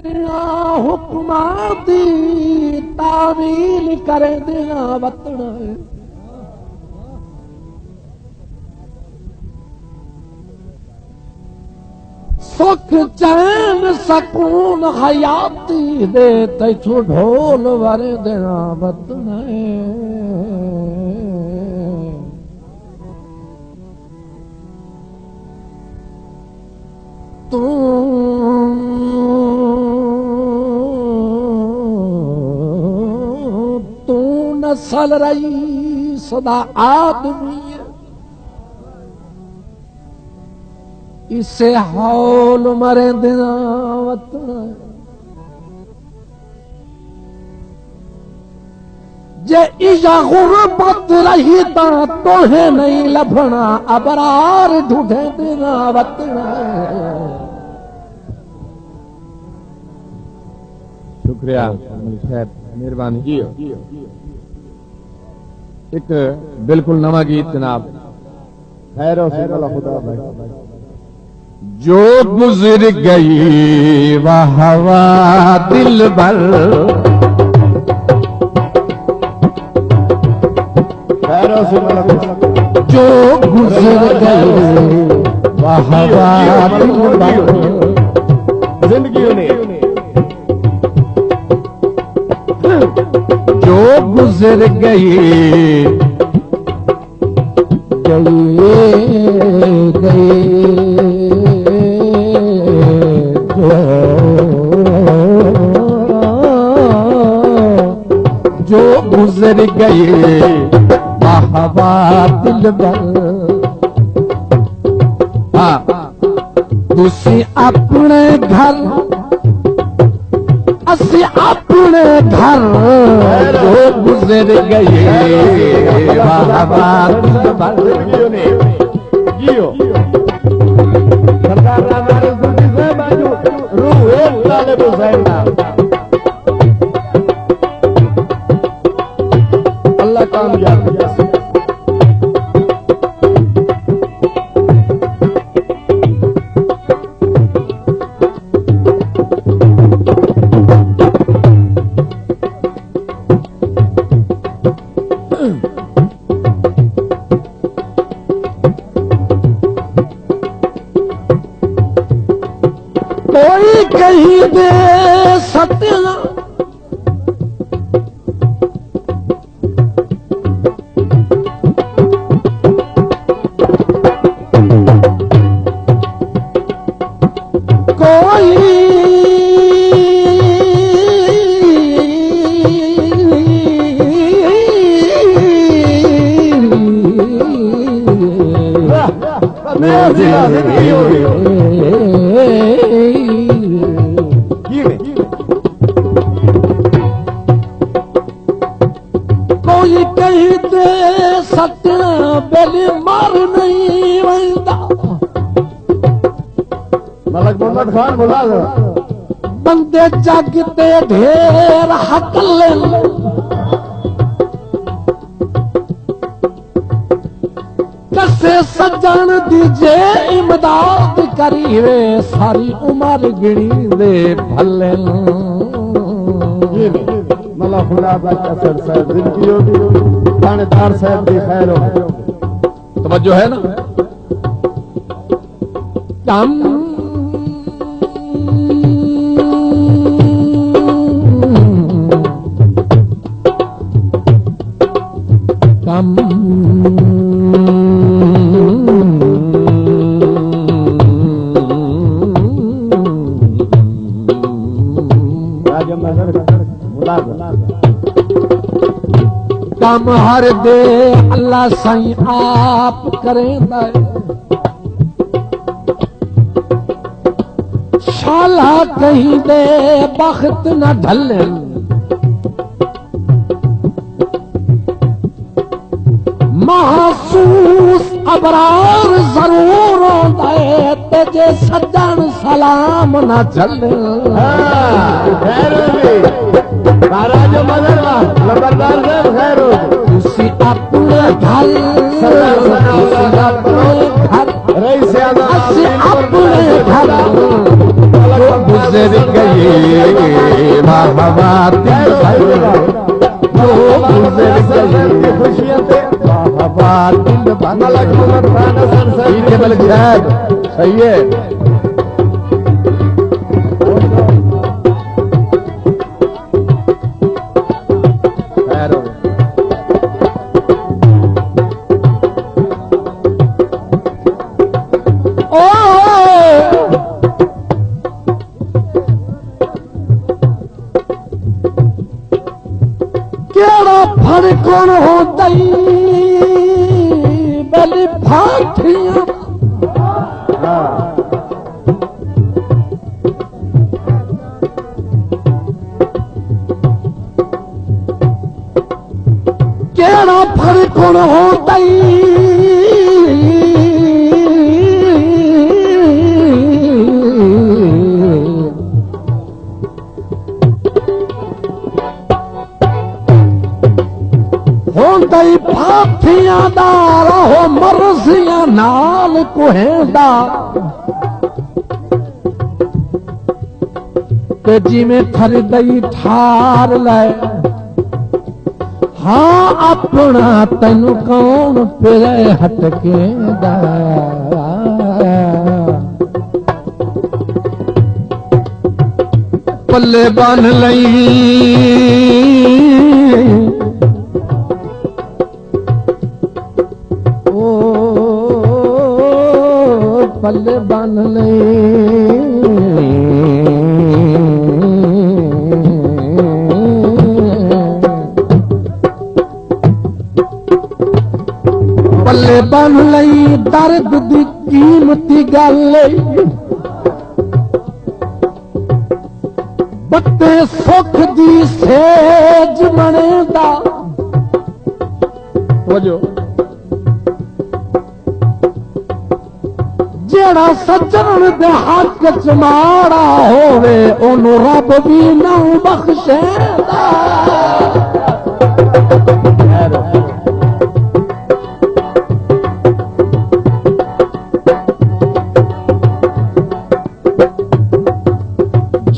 हुक्मां दी तामील करे देना वतन सुख चैन सकून हयाती दे तैथू ढोल वरे देना वतन तू नस्ल रही सदा आदमी इसे हौल मरे देना वतन जे इजा गुरबत रही ता तोहे नहीं लभना अबरार ढूंढे देना वतन शुक्रिया मेहरबानी जी। एक बिल्कुल नवा गीत जनाब खैर खुदा जो गुजर गई वह हवा दिल भर जो गुजर गई वह हवा दिल भर जिंदगी जो गुजर गई जो गुजर गई हवा दिल भर तुसी अपने घर असी अपने घर जो गुजर गए हवा दिल भर अल्लाह कामयाब कोई कहीं दे सत्य कोई कहीं दे सत्य बेली मार नहीं वंदा मलक मोहम्मद खान बोला बंदे जागते ढेर हकले कसे सजन दीजे इमदाद करीवे सारी उम्र गिणी दे भले मला खुदा असर साहब जिंदगी होगी थानेदार साहब की खैर हो तवज्जो है ना कम कम कम हर दे अल्लाह साईं आप करेंदा शाला कहीं दे बख्त न ढले महसूस अबरार जरूर होता है तेजे सज्जन सलाम न चले महाराज मदरवा लंबरदार साहब खैर हो तुसी अपने घर रही से अपने घर गुजर गए वाह वाह दिल भर जो गुजर गई खुशियां ते वाह वाह दिल भर मलक मोहम्मद खान हसन साहब ठीक है मलिक साहब सही है कौन हो दई बलि फाठियां केड़ा फर कौन हो दई होंदई फाठियां दा रहो मरसियां नाल कुहेंदा ते जिवें थरदई ठार लै हाँ अपना तैनू कौन फिरे हटकेंदा पल्ले बन लई पल्ले बन ले पल्ले बन लई दर्द दी कीमती गल बत्ते सुख दी सेज बनेदा वजो जेड़ा सज्जन दे हक च माड़ा होवे ओनू रब भी ना बख्शेंदा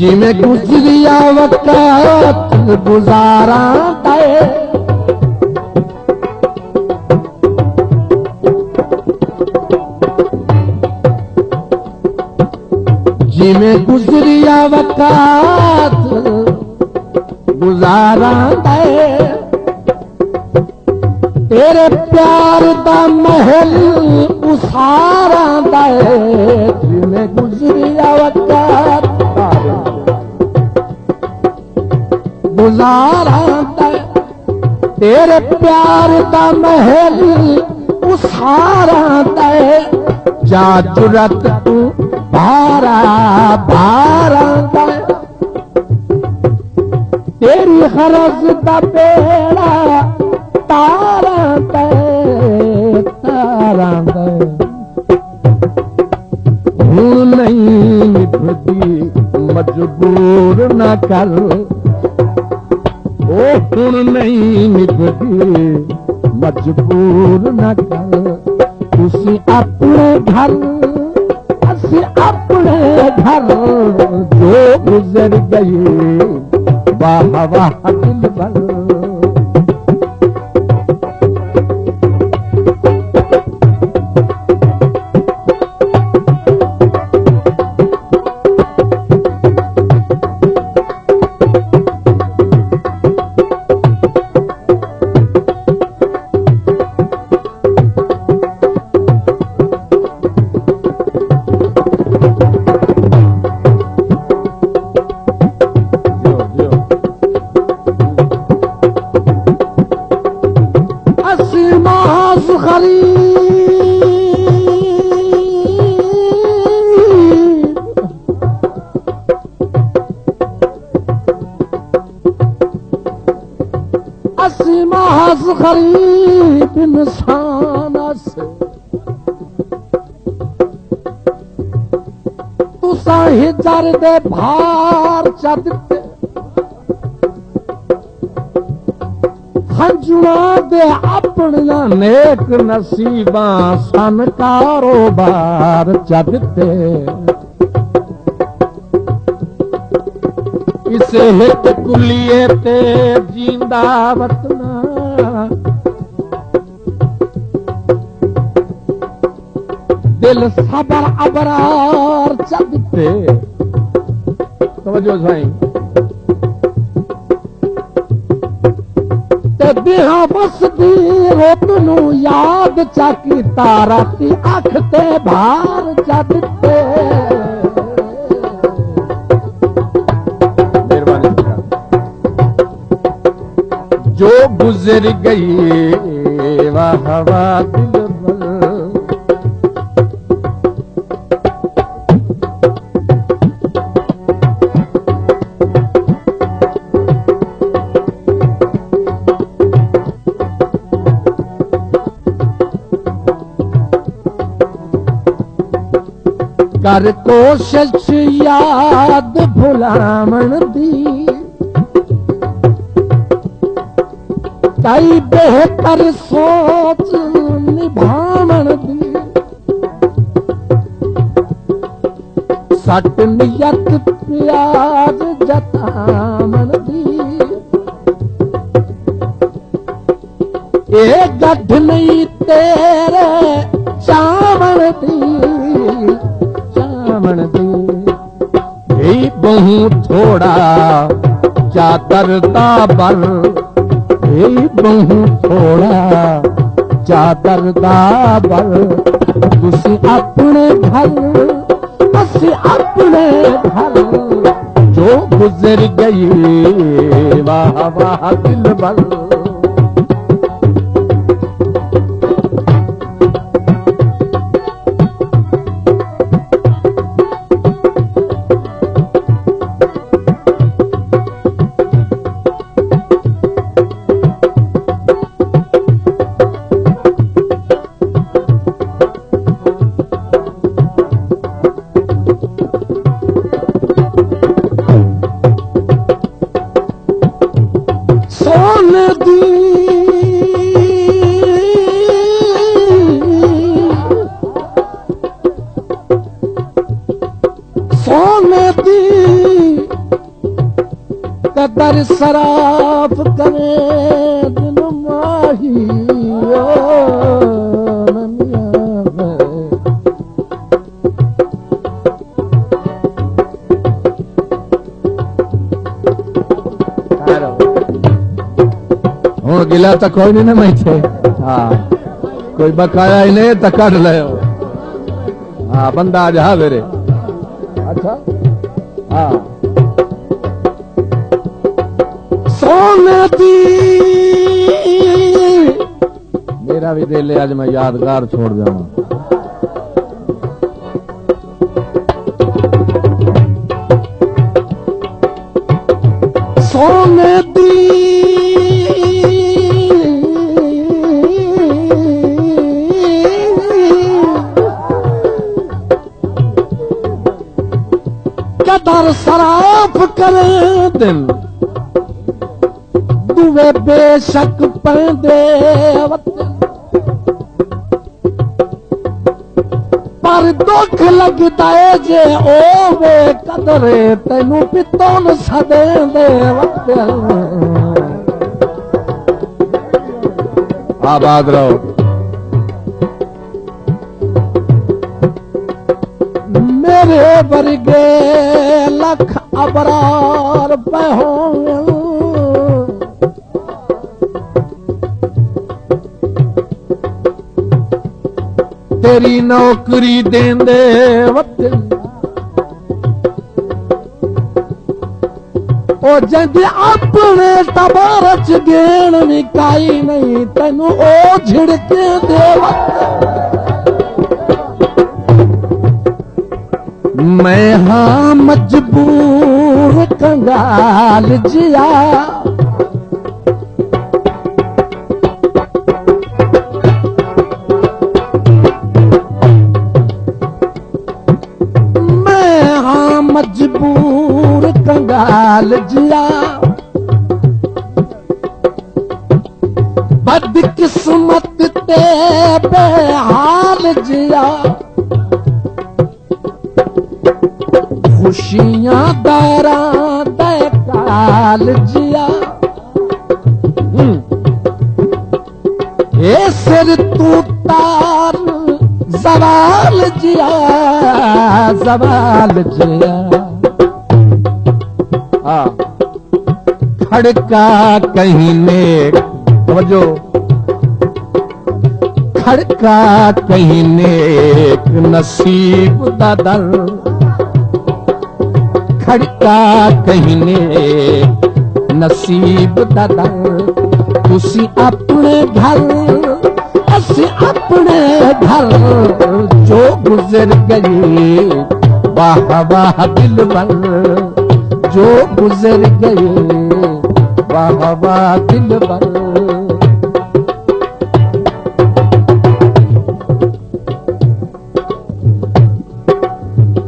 जिमें गुजरिया वक्त गुजारा दे जिमें गुजरिया वक़्त गुजारा दे तेरे प्यार दा महल उसारा दे जिमें गुजरिया वक़्त गुजारा दे तेरे प्यार दा महल उसारा दे जा जुरत तू भारा भारा तेरी हरज दा बेड़ा तारा तारा हूं नहीं निभदी मजबूर न कर ओ हूं नहीं निभदी मजबूर न कर तुसी अपने घर अपने घर जो गुजर गई वाह वाह दिल भर गरीब इंसान से तुसा हिजर दे भार चदते हंजुआ दे अपना नेक नसीबा सन कारोबार चदते इस हित कुलिए ते जींदा वतना दिल सबर अबरार चलते तवज्जो साईं ते बिहा बसदी रोत नू याद चाकी ताराती अख ते भार चलते जो गुजर गई वाह वाह दिल कर कोशिश याद भुलावण दी कई बेहतर सोच निभावण दी सट नियत प्यार जतावण दी ए गढ़ नहीं तेरे चावण दी बहु थोड़ा चादर दा बर बहु थोड़ा चादर दा बर तुसी अपने घर असी अपने घर जो गुजर गई वाह वाह दिल भर कदर सराफ करे दिन माही हूँ गिला तो कोई नहीं ना मैथे हाँ कोई बकाया ही नहीं तो कट ले हाँ बंदा आज हाँ मेरे अच्छा हाँ सोने दी मेरा भी दिल है आज मैं यादगार छोड़ जाऊं सोने दी कदर सराफ करे दिन दुए बेशक पैंदे पर दुख लगदा है जे ओवे कदरे तैनू पितो न सदेंदे वक्त आबाद रहो मेरे वर्गे लख अबरार पे होंगे तेरी नौकरी देंदे वतन ओ जंदे अपने तबारच गेण विकाई नहीं तेनू ओ झिड़के दे मैं हाँ मजबूर कंगाल जिया मजबूर कंगाल जिया बदकिस्मत ते बेहाल जिया खुशियां दारा दे जवाल जिया खड़का कहीं नेक समझो खड़का कहीं नेक नसीब दा दर खड़का कहीं नेक नसीब दा दर तुसी अपने घर असी अपने घर जो गुजर गई वाह वाह दिल भर जो गुजर गए वाह वाह दिल भर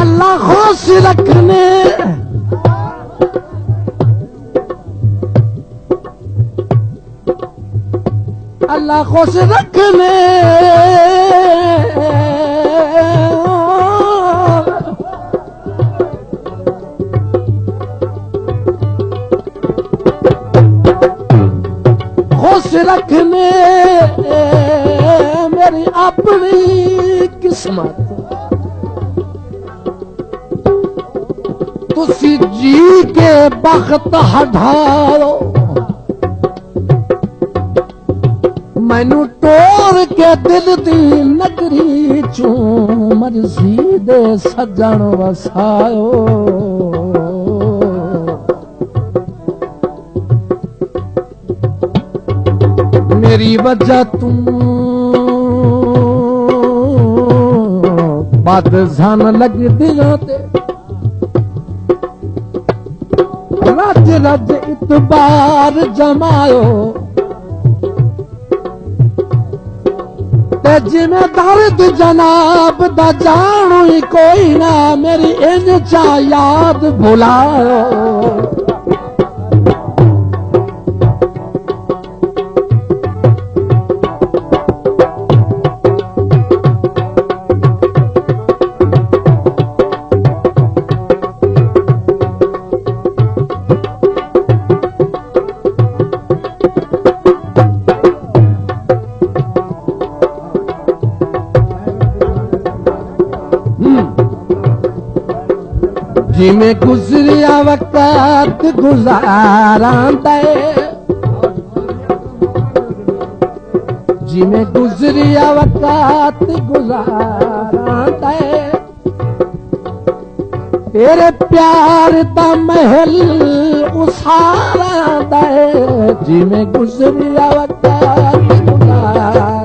अल्लाह खुश रखने अल्लाह खुश रखने खुश रखने मेरी अपनी किस्मत तुसी जी के बख्त हटाओ मैनू टोर के दिल दी नगरी चू मर्जी दे सजन वसायो मेरी वजह तू बात जान लग दिया ते रज रज इतबार जमायो ते जिमें दर्द जनाब दा जानू ही कोई ना मेरी इंज चा याद भुलायो जिमें गुजरिया वक्त गुजारा दे जिमें गुजरिया वक्त गुजारा दे तेरे प्यार दा महल उसारा दे जिमें गुजरिया वक्त गुजारा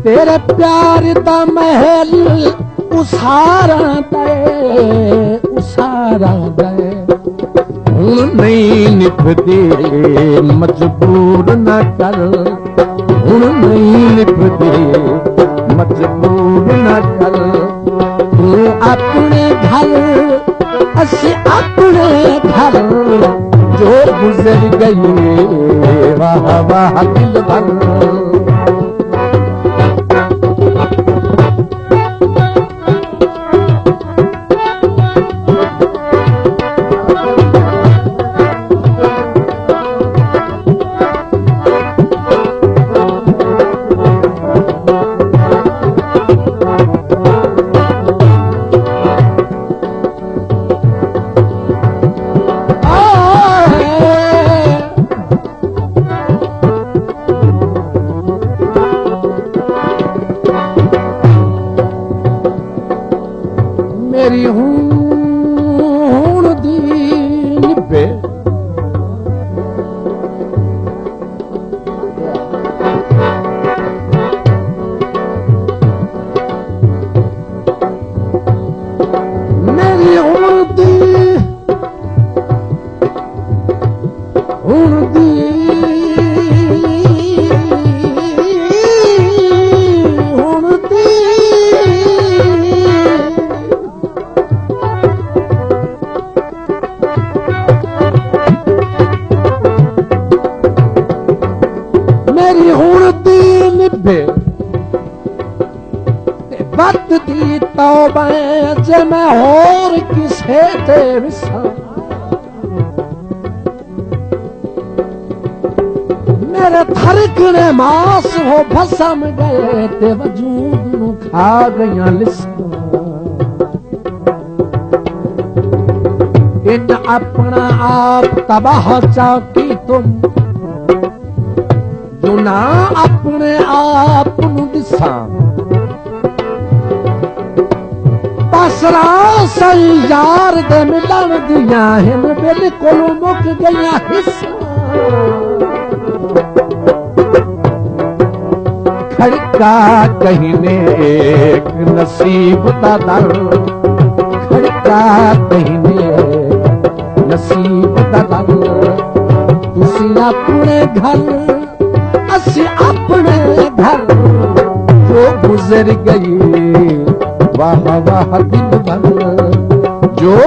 तेरे प्यार दा महल उसारा दे हुण नहीं निभदे मजबूर न कर हुण नहीं निभदे मजबूर न कर तू अपने घर असी अपने घर जो गुजर गई वाह वाह दिल भर मेरी हूण दी निभे मेरी हूण दी मेरी हुण दी निभे वक्त दी तौबा जे मैं होर किसे ते विसा तेरे धड़कने मास हो भसम गए ते वजूद नू खा गईयां लिस्टां इन अपना आप तबाह चाकी तुम जो ना अपने आप नू दिसां पासरा सही यार दे मिलन दियां हिन बिल्कुल मुक गईयां हिस्सा खड़का कहने एक नसीब दा दर खड़का कहने नसीब दा दर तुसी अपने घर असी अपने घर जो गुजर गई वाह वाह दिन भर जो